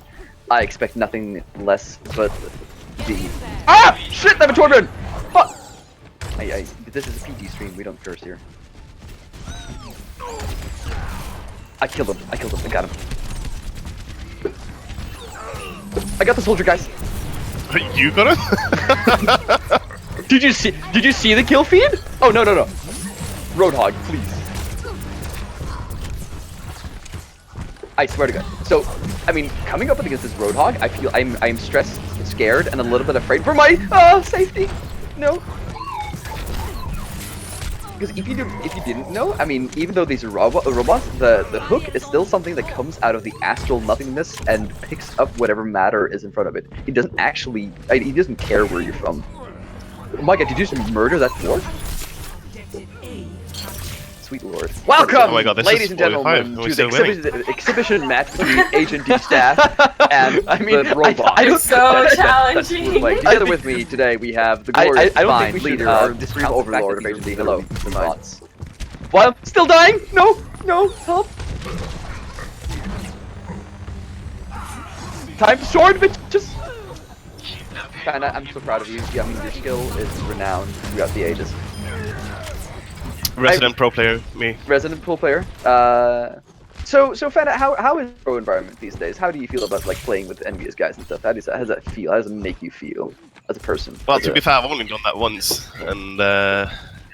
I expect nothing less but the. Ah! Shit! I'm a Torbjorn! Fuck! This is a PG stream. We don't curse here. I killed him. I got him. I got the soldier, guys.
You got him?
Did you see the kill feed? Oh no. Roadhog, please. I swear to God. So, I mean, coming up against this Roadhog, I feel I'm stressed, scared, and a little bit afraid for my safety. No. Because if you didn't know, I mean, even though these are robots, the hook is still something that comes out of the astral nothingness and picks up whatever matter is in front of it. It doesn't actually, he doesn't care where you're from. Oh my God, did you just murder that dwarf? Sweet Lord. Welcome,
oh my God,
ladies and gentlemen, to the exhibition match between HND staff and the robot.
It's so challenging.
Together with me today, we have the glorious Divine leader, our supreme overlord of HND. Hello, the bots. What? Still dying? No, help. Time to sword, bitches. Fana, I'm so proud of you. Yeah, I mean, your skill is renowned throughout the ages.
Resident pro player, me.
Resident pro player. So Fana, how is the pro environment these days? How do you feel about like playing with envious guys and stuff? How does that feel? How does it make you feel as a person?
Well, to be fair, I've only done that once, and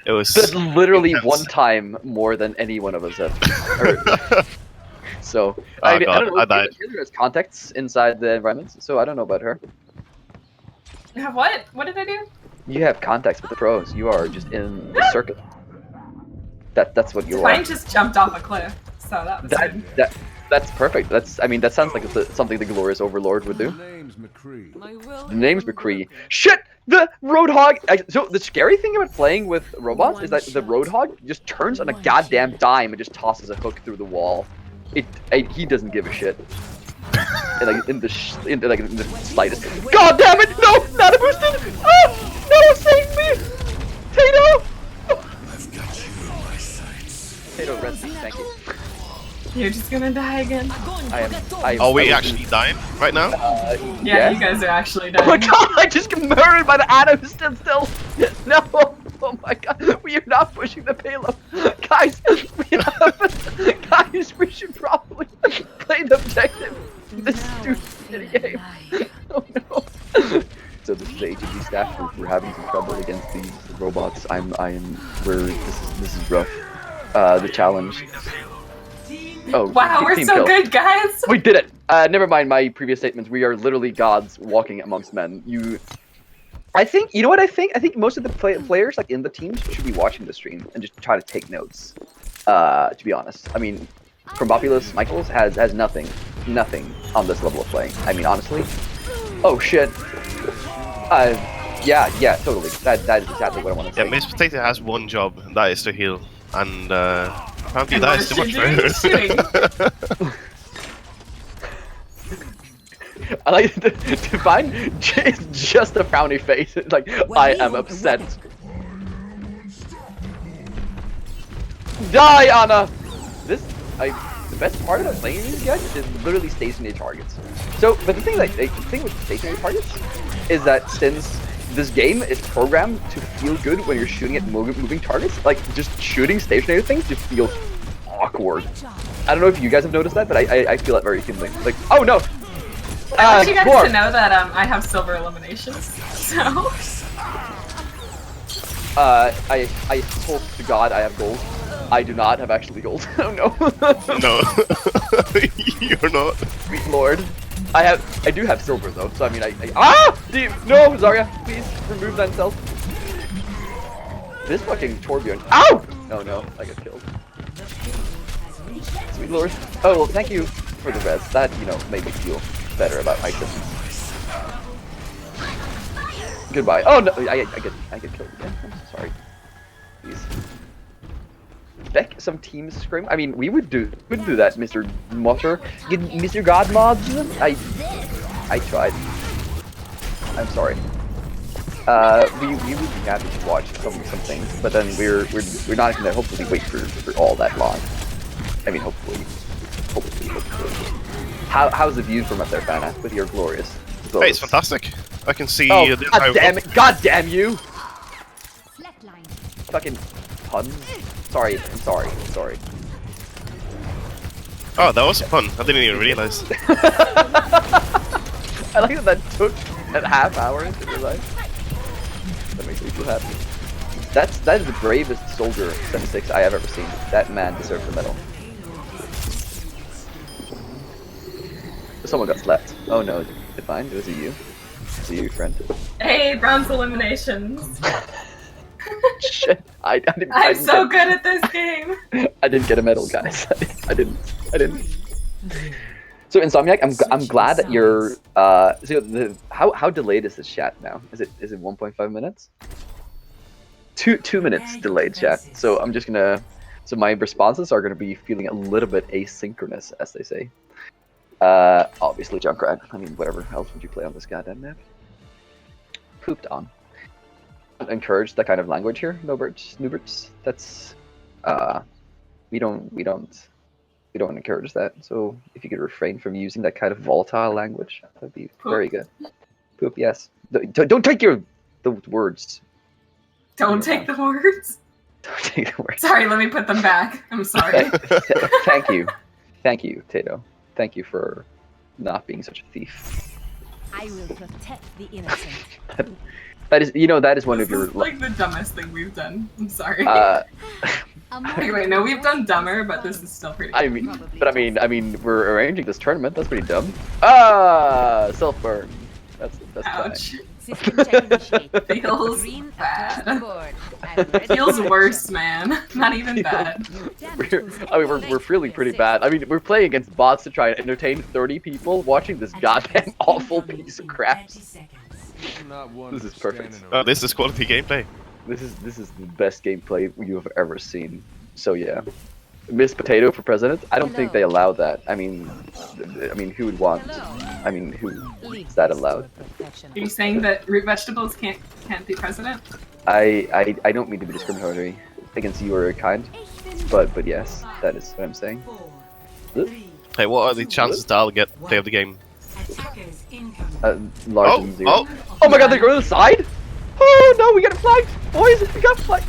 it was.
That's literally
intense.
one time more than any one of us have heard. So
Oh
I
God,
don't know.
I died.
Taylor has contacts inside the environment, so I don't know about her.
What? What did I do?
You have contacts with the pros. You are just in the circuit. That's what you are.
Mine just jumped off a cliff, so that was good.
That's perfect. That sounds like something the glorious overlord would do. The name's McCree. Shit! The Roadhog. So the scary thing about playing with robots is that the Roadhog just turns on a goddamn dime and just tosses a hook through the wall. He doesn't give a shit. in the slightest. God damn it! No, not a boosted! Oh no! Save me! Tato! Tato, rest me, thank you.
You're just gonna die again.
Are we actually dying right now?
Yeah, you guys are actually dying.
Oh my God! I just got murdered by the atom still. No! Oh my God! We are not pushing the payload, guys. Guys, we should probably play the objective. This stupid game. Oh no! So this is the HND staff. We're having some trouble against these robots. This is rough. The challenge. Oh,
wow, we're so good, guys.
We did it. Never mind my previous statements. We are literally gods walking amongst men. I think, you know what I think? I think most of the players, like in the teams, should be watching the stream and just try to take notes. To be honest, I mean, Crumbopulous Michaels has nothing on this level of playing. I mean, honestly. Oh shit. Yeah, totally. That is exactly what I want to say.
Yeah, Miss Potato has one job, and that is to heal. And apparently that is too much for her.
I like to Divine just a frowny face. Like, I am upset. Die, Anna! The best part about playing these guys is literally stationary targets. So, but the thing with stationary targets is that since this game is programmed to feel good when you're shooting at moving targets, like just shooting stationary things just feels awkward. I don't know if you guys have noticed that, but I feel that very keenly. Like, oh no!
I want you guys to know that I have silver eliminations, so...
I hope to God I have gold. I do not have actually gold. Oh no.
No. You're not.
Sweet lord. I do have silver though, so I mean no, Zarya, please remove that self. This fucking Torbjorn. Ow! Oh no, I got killed. Sweet lord. Oh well, thank you for the res. That, you know, made me feel better about myself. Goodbye. Oh no, I get killed again. I'm so sorry. Please. Beck, some teams scream. I mean, we would do that, Mr. Motter. Mr. Godmod. I tried. I'm sorry. We would be happy to watch some things, but then we're not gonna hopefully wait for all that long. I mean, hopefully. How's the view from up there, Fana, with your glorious?
Hey, it's fantastic. I can see.
Oh, God damn it! God damn you! Fucking puns. Sorry, I'm sorry.
Oh, that was a pun. I didn't even realize.
I like that took a half hour to realize. That makes me feel happy. That is the bravest soldier 76 I have ever seen. That man deserves a medal. Someone got slapped. Oh no, Divine, was it you? Was it you, friend?
Hey, bronze eliminations.
Shit,
I'm so good at this game.
I didn't get a medal, guys. I didn't. So Insomniac, I'm glad that you're. So how delayed is this chat now? Is it 1.5 minutes? 2 minutes delayed chat. So I'm just gonna. So my responses are gonna be feeling a little bit asynchronous, as they say. Obviously Junkrat. I mean, whatever else would you play on this goddamn map? Pooped on. Encourage that kind of language here, Newberts. That's we don't encourage that. So if you could refrain from using that kind of volatile language, that'd be very good. Poop, yes. Don't take the words.
Don't take the words.
Don't take the words.
Sorry, let me put them back. I'm sorry.
Thank you, Tato. Thank you for not being such a thief.
I will protect the innocent.
That is one of your
like the dumbest thing we've done. I'm sorry.
Wait,
no, we've done dumber, but this is still pretty.
I mean, we're arranging this tournament. That's pretty dumb. Self burn. That's
Ouch.
System
Feels bad. Feels worse, man. Not even bad.
We're feeling pretty bad. I mean, we're playing against bots to try and entertain 30 people watching this goddamn awful piece of crap. This is perfect.
Oh, this is quality gameplay.
This is the best gameplay you have ever seen. So yeah, Miss Potato for president. I don't think they allow that. I mean, who would want? I mean, who is that allowed?
Are you saying that root vegetables can't be president?
I don't mean to be discriminatory against you or your kind, but yes, that is what I'm saying.
Hey, what are the chances that I'll get play of the game?
Large and zero. Oh my god, they're going to the side? Oh no, we got flagged! Boys, we got flagged!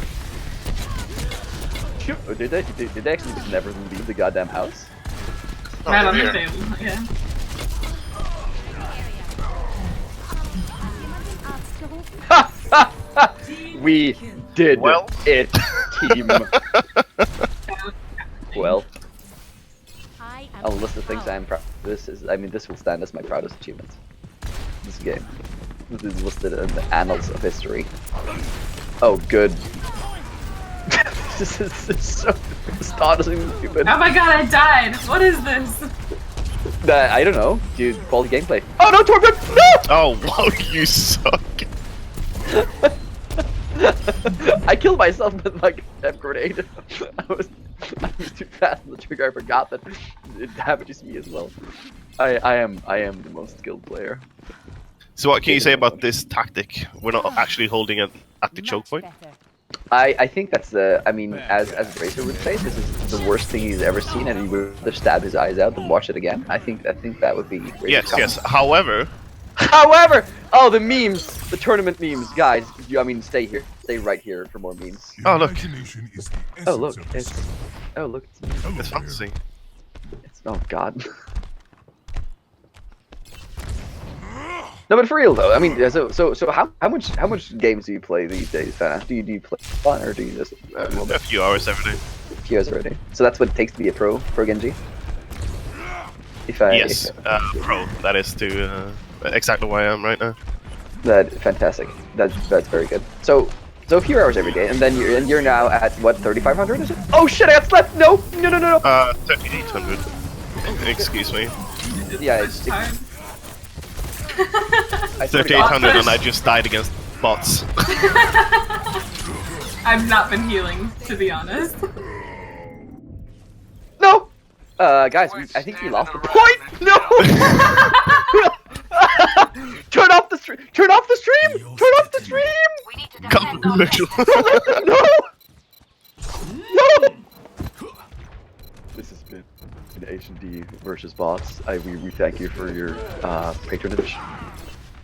Shoot. Oh, did they actually just never leave the goddamn house?
Oh,
Right on the table, yeah.
We did it, team. Well, a list of things I am proud. This will stand as my proudest achievement. This game. This is listed in the annals of history. Oh, good. This is so astonishingly stupid.
Oh my god, I died! What is this?
I don't know, dude. Quality gameplay. Oh no, Torbjorn! No!
Oh, wow, you suck.
I killed myself with like a grenade. I was too fast on the trigger. I forgot that it damages me as well. I am the most skilled player.
So what can you say about this tactic? We're not actually holding it at the choke point.
I think that's the. I mean, as Racer would say, this is the worst thing he's ever seen, and he would rather stab his eyes out than watch it again. I think that would be. Razor's
Yes,
comment.
yes. However,
Oh, the memes, the tournament memes, guys. I mean, stay here, stay right here for more memes.
oh look,
Oh look, it's
it's fantasy.
oh god. No, but for real though, I mean, so how much games do you play these days? Do you play fun or do you just
A few hours every day.
a few hours already? So that's what it takes to be a pro Genji.
Yes, pro. That is to exactly where I am right now.
Fantastic. That's very good. So a few hours every day, and then you're now at what 3,500 is it? Oh shit! I got slapped. No.
3,800. Excuse me.
Yeah,
Much time.
3,800, and I just died against bots.
I've not been healing, to be honest.
No! Guys, I think we lost the point! No! Turn off the stream! Turn off the stream! Turn off the stream!
Controversial.
No! No! This has been an HND versus bots. We thank you for your patronage.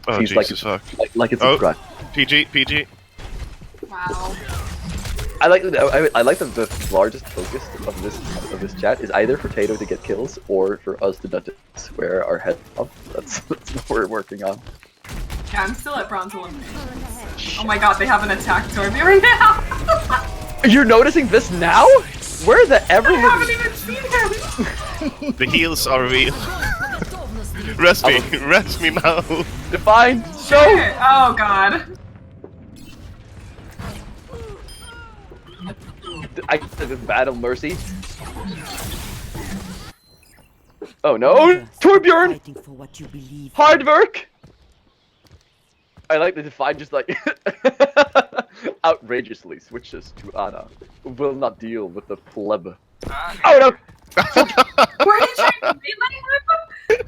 Oh
Seems
Jesus
like
fuck.
like it's
Oh.
subscribe.
PG.
Wow.
I like the largest focus of this chat is either for Tato to get kills or for us to not to swear our head off. That's what we're working on.
Yeah, I'm still at bronze eliminations. Oh my god, they have an attack Torbjorn now!
You're noticing this now? Where the ever?
I haven't even seen him!
The heals are real. Rest me now.
Define.
Sure. Oh god.
I did battle mercy. Oh no, Torbjorn!
Fighting for what you believe.
Hard work. I like the Define just like outrageously switches to Ana. Will not deal with the pleb. Oh no!
Where did you melee him?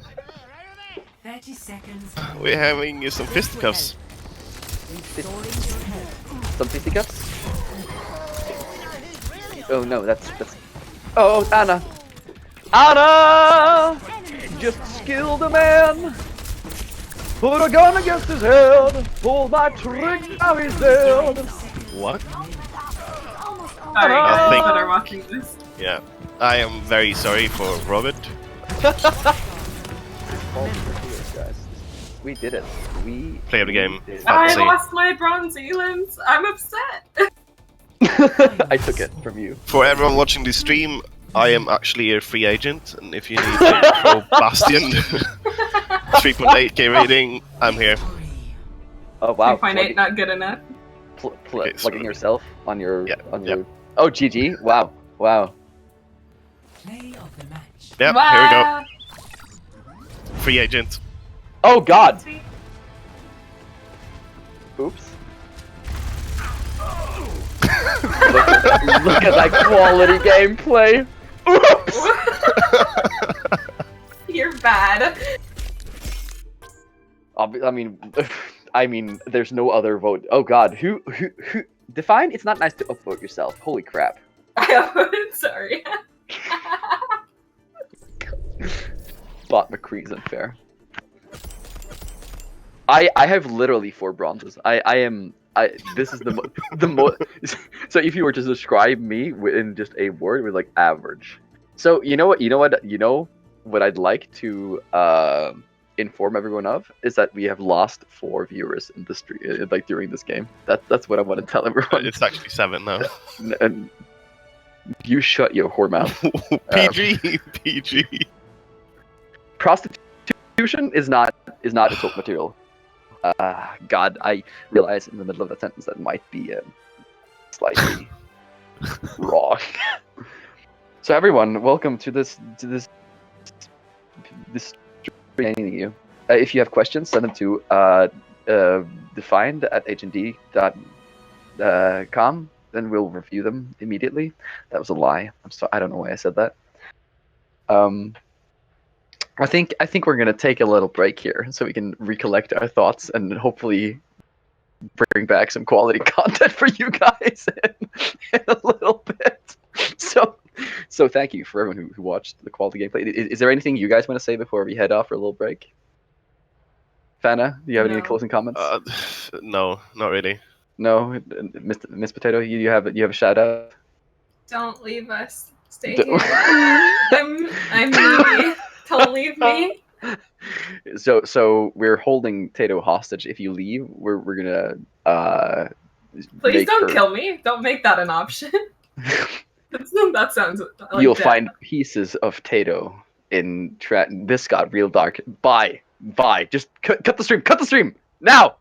30 seconds.
We're having some fisticuffs.
Some fisticuffs? Oh no, that's. Oh, Ana! Ana! Just skill the man! Put a gun against his head! Pull my trigger, now he's dead!
What?
Sorry guys
think-
that are watching this.
Yeah. I am very sorry for Robert.
Guys. We did it. We
Play the game.
did it.
I
Fantasy.
lost my bronze elims. I'm upset.
I took it from you.
For everyone watching the stream, I am actually a free agent, and if you need a pro Bastion 3.8k rating, I'm here.
Oh wow.
3.8 not good enough.
Okay, so-
Plugging yourself on your
Yeah,
your. Oh GG! Wow! Wow!
Play of the match.
Yep,
Wow.
here we go. Free agent.
Oh God! Oops! Look at that quality gameplay. Oops!
You're bad.
I mean, there's no other vote. Oh God, who? Define. It's not nice to upvote yourself. Holy crap!
I'm sorry.
Bot McCree's unfair. I have literally 4 bronzes. This is the most. So if you were to describe me in just a word, we're like average. So you know what I'd like to inform everyone of is that we have lost 4 viewers in the stream, like during this game. That's what I want to tell everyone.
It's actually 7 now.
And you shut your whore mouth.
PG.
Prostitution is not assault material. God, I realize in the middle of that sentence that might be slightly wrong. So everyone, welcome to this training you. If you have questions, send them to defined@hnd.com. Then we'll review them immediately. That was a lie. I'm sorry. I don't know why I said that. I think we're gonna take a little break here so we can recollect our thoughts and hopefully bring back some quality content for you guys in a little bit. So thank you for everyone who watched the quality gameplay. Is there anything you guys want to say before we head off for a little break? Fana, do you have any
No.
closing comments?
No, not really.
No, Miss Potato, you have a shout out.
Don't leave us. Stay here. I'm needy. Don't leave me.
So we're holding Tato hostage. If you leave, we're gonna
Please
make
don't
her-
kill me. Don't make that an option. That sounds like
You'll
death.
find pieces of Tato in this got real dark. Bye. Just cut the stream. Cut the stream now.